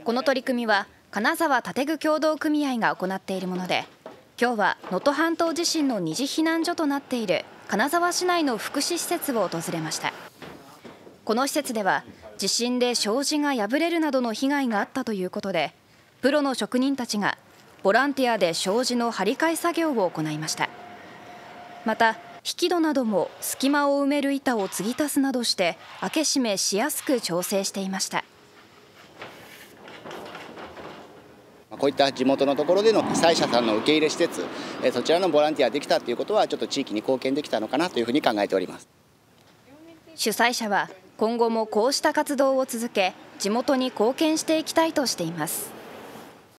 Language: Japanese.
この取り組みは金沢建具協同組合が行っているもので、今日は能登半島地震の二次避難所となっている金沢市内の福祉施設を訪れました。この施設では地震で障子が破れるなどの被害があったということで、プロの職人たちがボランティアで障子の張り替え作業を行いました。また引き戸なども隙間を埋める板を継ぎ足すなどして開け閉めしやすく調整していました。こういった地元のところでの被災者さんの受け入れ施設、そちらのボランティアできたということは、ちょっと地域に貢献できたのかなというふうに考えております。主催者は今後もこうした活動を続け、地元に貢献していきたいとしています。